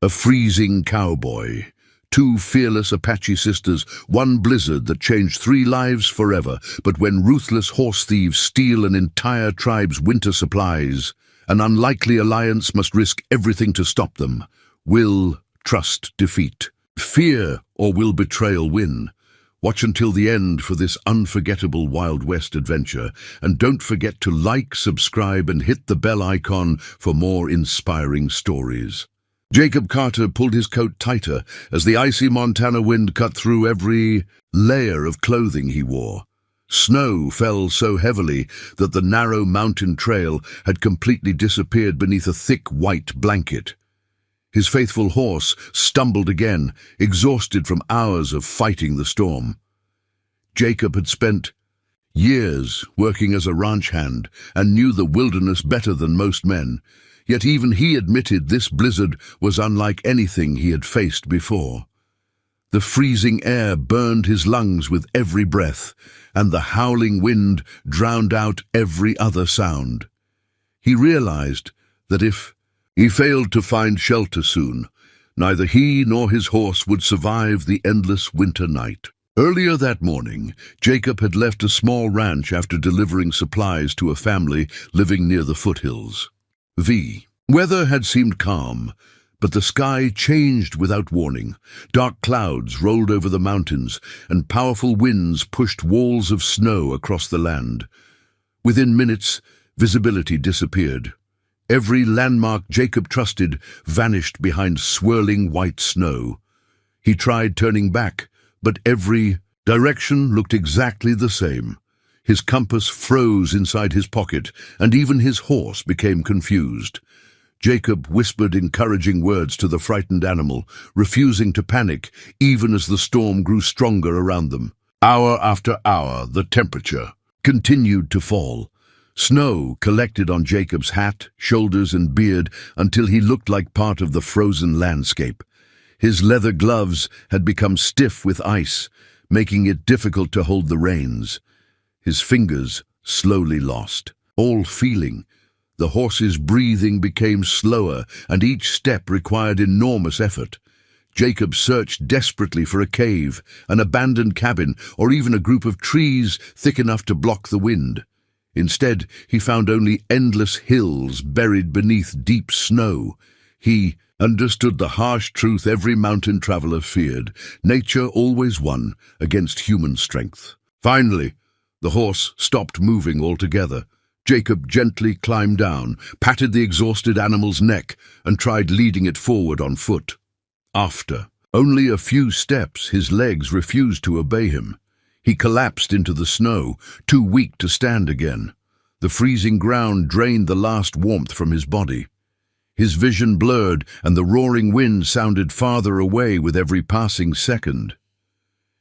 A freezing cowboy. Two fearless Apache sisters, one blizzard that changed 3 lives forever. But when ruthless horse thieves steal an entire tribe's winter supplies, an unlikely alliance must risk everything to stop them. Will trust defeat? Fear, or will betrayal win? Watch until the end for this unforgettable Wild West adventure, and don't forget to like, subscribe, and hit the bell icon for more inspiring stories. Jacob Carter pulled his coat tighter as the icy Montana wind cut through every layer of clothing he wore. Snow fell so heavily that the narrow mountain trail had completely disappeared beneath a thick white blanket. His faithful horse stumbled again, exhausted from hours of fighting the storm. Jacob had spent years working as a ranch hand and knew the wilderness better than most men. Yet even he admitted this blizzard was unlike anything he had faced before. The freezing air burned his lungs with every breath, and the howling wind drowned out every other sound. He realized that if he failed to find shelter soon, neither he nor his horse would survive the endless winter night. Earlier that morning, Jacob had left a small ranch after delivering supplies to a family living near the foothills. The weather had seemed calm, but the sky changed without warning. Dark clouds rolled over the mountains, and powerful winds pushed walls of snow across the land. Within minutes, visibility disappeared. Every landmark Jacob trusted vanished behind swirling white snow. He tried turning back, but every direction looked exactly the same. His compass froze inside his pocket, and even his horse became confused. Jacob whispered encouraging words to the frightened animal, refusing to panic even as the storm grew stronger around them. Hour after hour, the temperature continued to fall. Snow collected on Jacob's hat, shoulders, and beard until he looked like part of the frozen landscape. His leather gloves had become stiff with ice, making it difficult to hold the reins. His fingers slowly lost all feeling. The horse's breathing became slower, and each step required enormous effort. Jacob searched desperately for a cave, an abandoned cabin, or even a group of trees thick enough to block the wind. Instead, he found only endless hills buried beneath deep snow. He understood the harsh truth every mountain traveler feared. Nature always won against human strength. Finally, the horse stopped moving altogether. Jacob gently climbed down, patted the exhausted animal's neck, and tried leading it forward on foot. After only a few steps, his legs refused to obey him. He collapsed into the snow, too weak to stand again. The freezing ground drained the last warmth from his body. His vision blurred, and the roaring wind sounded farther away with every passing second.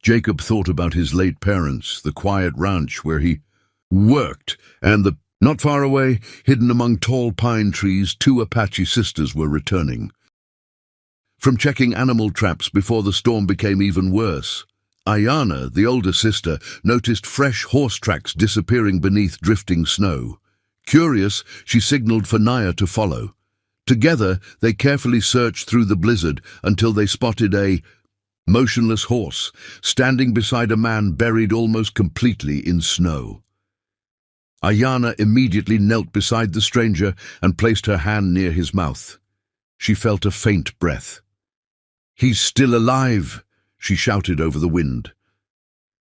Jacob thought about his late parents, the quiet ranch where he worked, and not far away, hidden among tall pine trees, 2 Apache sisters were returning from checking animal traps before the storm became even worse. Ayana, the older sister, noticed fresh horse tracks disappearing beneath drifting snow. Curious, she signaled for Naya to follow. Together, they carefully searched through the blizzard until they spotted a motionless horse standing beside a man buried almost completely in snow. Ayana immediately knelt beside the stranger and placed her hand near his mouth. She felt a faint breath. "He's still alive," she shouted over the wind.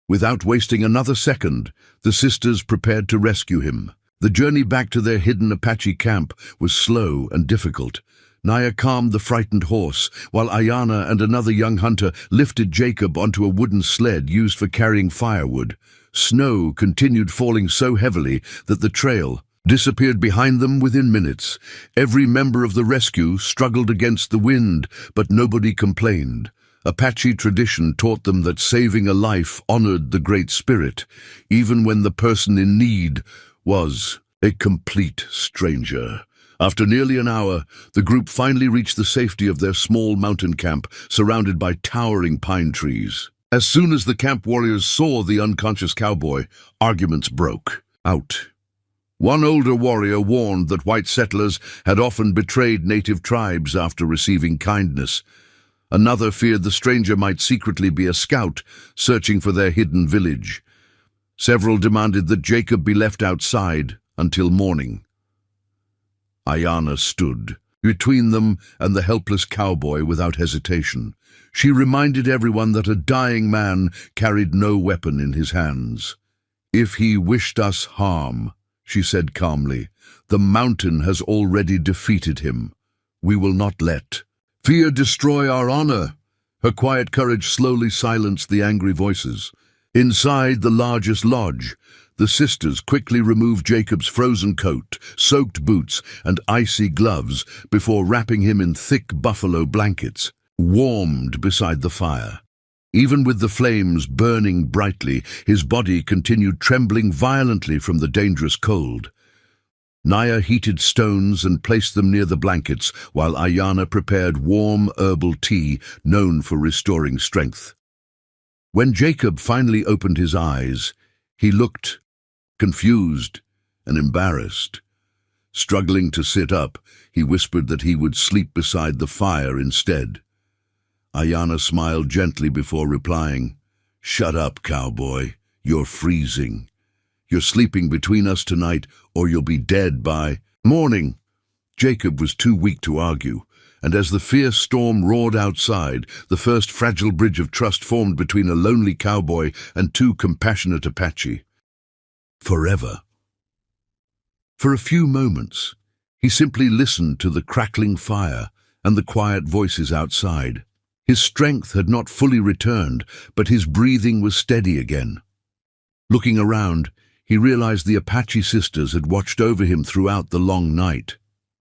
Without wasting another second, the sisters prepared to rescue him. The journey back to their hidden Apache camp was slow and difficult. Naya calmed the frightened horse, while Ayana and another young hunter lifted Jacob onto a wooden sled used for carrying firewood. Snow continued falling so heavily that the trail disappeared behind them within minutes. Every member of the rescue struggled against the wind, but nobody complained. Apache tradition taught them that saving a life honored the Great Spirit, even when the person in need was a complete stranger. After nearly an hour, the group finally reached the safety of their small mountain camp, surrounded by towering pine trees. As soon as the camp warriors saw the unconscious cowboy, arguments broke out. One older warrior warned that white settlers had often betrayed native tribes after receiving kindness. Another feared the stranger might secretly be a scout searching for their hidden village. Several demanded that Jacob be left outside until morning. Ayanna stood between them and the helpless cowboy without hesitation. She reminded everyone that a dying man carried no weapon in his hands. "If he wished us harm," she said calmly, "the mountain has already defeated him. We will not let fear destroy our honor." Her quiet courage slowly silenced the angry voices. Inside the largest lodge, the sisters quickly removed Jacob's frozen coat, soaked boots, and icy gloves before wrapping him in thick buffalo blankets, warmed beside the fire. Even with the flames burning brightly, his body continued trembling violently from the dangerous cold. Naya heated stones and placed them near the blankets, while Ayanna prepared warm herbal tea known for restoring strength. When Jacob finally opened his eyes, he looked confused and embarrassed. Struggling to sit up, he whispered that he would sleep beside the fire instead. Ayanna smiled gently before replying, "Shut up, cowboy. You're freezing. You're sleeping between us tonight, or you'll be dead by morning." Jacob was too weak to argue, and as the fierce storm roared outside, the first fragile bridge of trust formed between a lonely cowboy and two compassionate Apache. Forever. For a few moments, he simply listened to the crackling fire and the quiet voices outside. His strength had not fully returned, but his breathing was steady again. Looking around, he realized the Apache sisters had watched over him throughout the long night,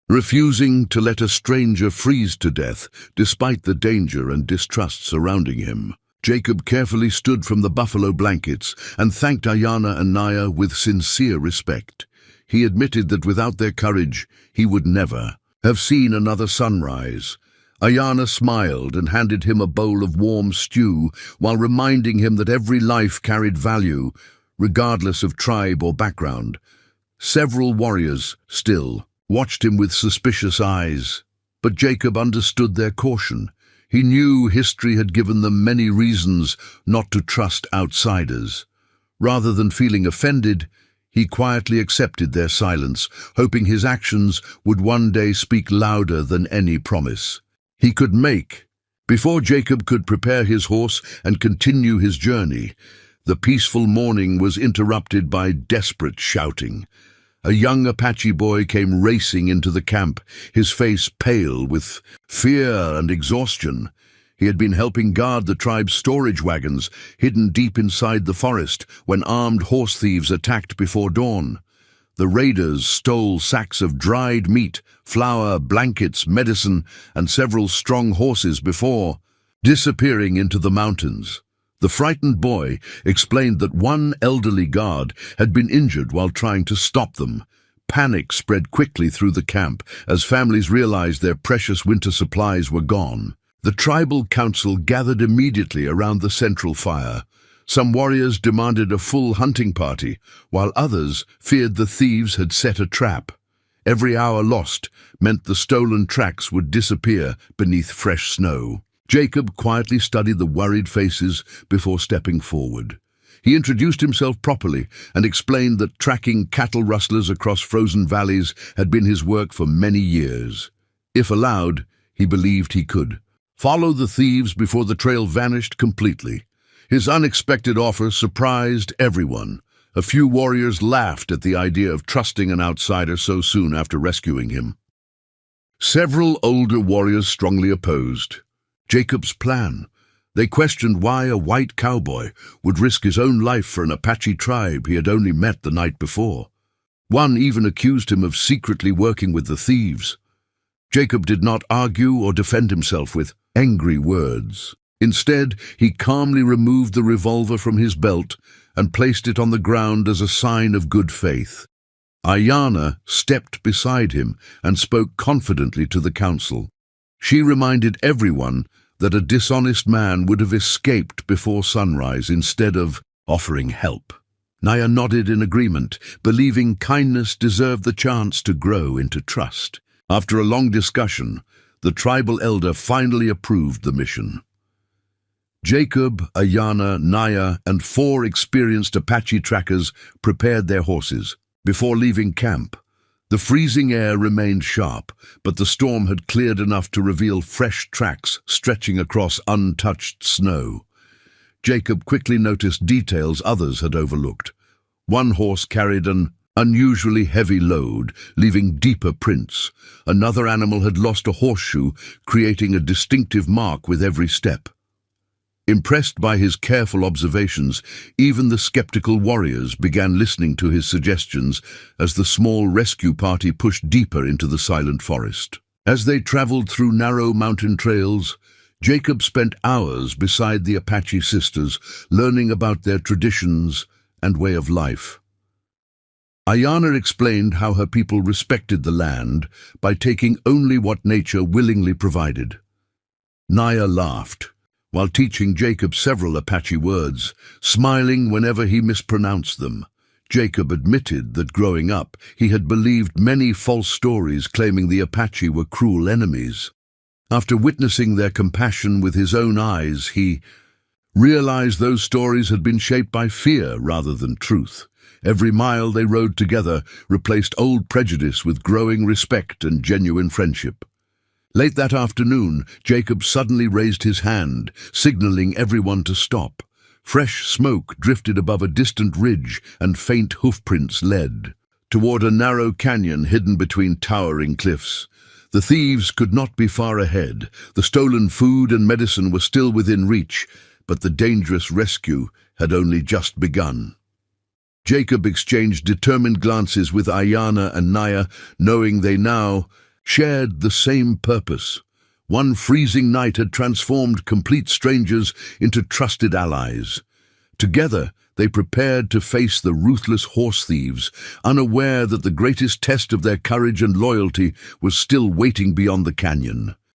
refusing to let a stranger freeze to death despite the danger and distrust surrounding him. Jacob carefully stood from the buffalo blankets and thanked Ayanna and Naya with sincere respect. He admitted that without their courage, he would never have seen another sunrise. Ayanna smiled and handed him a bowl of warm stew while reminding him that every life carried value, regardless of tribe or background. Several warriors, still, watched him with suspicious eyes, but Jacob understood their caution. He knew history had given them many reasons not to trust outsiders. Rather than feeling offended, he quietly accepted their silence, hoping his actions would one day speak louder than any promise he could make. Before Jacob could prepare his horse and continue his journey, the peaceful morning was interrupted by desperate shouting. A young Apache boy came racing into the camp, his face pale with fear and exhaustion. He had been helping guard the tribe's storage wagons, hidden deep inside the forest, when armed horse thieves attacked before dawn. The raiders stole sacks of dried meat, flour, blankets, medicine, and several strong horses before disappearing into the mountains. The frightened boy explained that one elderly guard had been injured while trying to stop them. Panic spread quickly through the camp as families realized their precious winter supplies were gone. The tribal council gathered immediately around the central fire. Some warriors demanded a full hunting party, while others feared the thieves had set a trap. Every hour lost meant the stolen tracks would disappear beneath fresh snow. Jacob quietly studied the worried faces before stepping forward. He introduced himself properly and explained that tracking cattle rustlers across frozen valleys had been his work for many years. If allowed, he believed he could follow the thieves before the trail vanished completely. His unexpected offer surprised everyone. A few warriors laughed at the idea of trusting an outsider so soon after rescuing him. Several older warriors strongly opposed Jacob's plan. They questioned why a white cowboy would risk his own life for an Apache tribe he had only met the night before. One even accused him of secretly working with the thieves. Jacob did not argue or defend himself with angry words. Instead, he calmly removed the revolver from his belt and placed it on the ground as a sign of good faith. Ayanna stepped beside him and spoke confidently to the council. She reminded everyone that a dishonest man would have escaped before sunrise instead of offering help. Naya nodded in agreement, believing kindness deserved the chance to grow into trust. After a long discussion, the tribal elder finally approved the mission. Jacob, Ayana, Naya, and 4 experienced Apache trackers prepared their horses. Before leaving camp, the freezing air remained sharp, but the storm had cleared enough to reveal fresh tracks stretching across untouched snow. Jacob quickly noticed details others had overlooked. One horse carried an unusually heavy load, leaving deeper prints. Another animal had lost a horseshoe, creating a distinctive mark with every step. Impressed by his careful observations, even the skeptical warriors began listening to his suggestions as the small rescue party pushed deeper into the silent forest. As they traveled through narrow mountain trails, Jacob spent hours beside the Apache sisters, learning about their traditions and way of life. Ayana explained how her people respected the land by taking only what nature willingly provided. Naya laughed, while teaching Jacob several Apache words, smiling whenever he mispronounced them. Jacob admitted that growing up, he had believed many false stories claiming the Apache were cruel enemies. After witnessing their compassion with his own eyes, he realized those stories had been shaped by fear rather than truth. Every mile they rode together replaced old prejudice with growing respect and genuine friendship. Late that afternoon, Jacob suddenly raised his hand, signaling everyone to stop. Fresh smoke drifted above a distant ridge, and faint hoofprints led toward a narrow canyon hidden between towering cliffs. The thieves could not be far ahead. The stolen food and medicine were still within reach, but the dangerous rescue had only just begun. Jacob exchanged determined glances with Ayana and Naya, knowing they now shared the same purpose. One freezing night had transformed complete strangers into trusted allies. Together, they prepared to face the ruthless horse thieves, unaware that the greatest test of their courage and loyalty was still waiting beyond the canyon.